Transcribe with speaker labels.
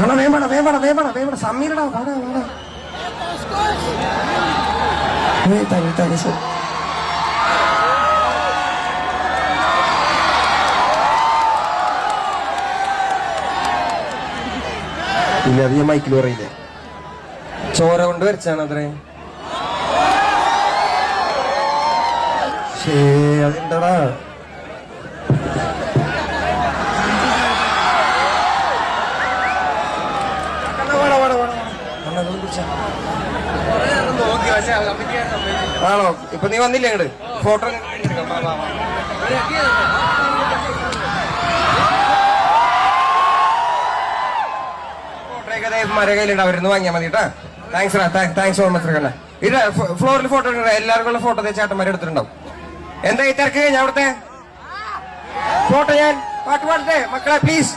Speaker 1: കണ വേമ്പട വേമ്പട വേമ്പട വേമ്പട സമീരടാ വാടാ വാടാ. തനി സോ ഇല്ല, അത് ഞാൻ മൈക്കിൽ പറയില്ലേ. ചോര കൊണ്ട് വരച്ചാണ് അത്രേ. ശേ അതെന്താടാ. ആണോ? ഇപ്പൊ നീ വന്നില്ലേ അങ്ങോട്ട് ഫോട്ടോ മര കയ്യിലുണ്ട്, അവരുന്ന് വാങ്ങിയാൽ മതി കേട്ടാ. താങ്ക്സ് സോ മച്ച് കണ്ണ. ഇത് ഫ്ലോറിൽ ഫോട്ടോ എടുക്കണ്ട, എല്ലാവർക്കും ഉള്ള ഫോട്ടോ ചേട്ടന്മാരെ എടുത്തിട്ടുണ്ടാവും. എന്താ ഈ തിരക്ക് കഴിഞ്ഞ അവിടുത്തെ ഫോട്ടോ? ഞാൻ പാട്ട് പാടട്ടെ മക്കളെ പ്ലീസ്.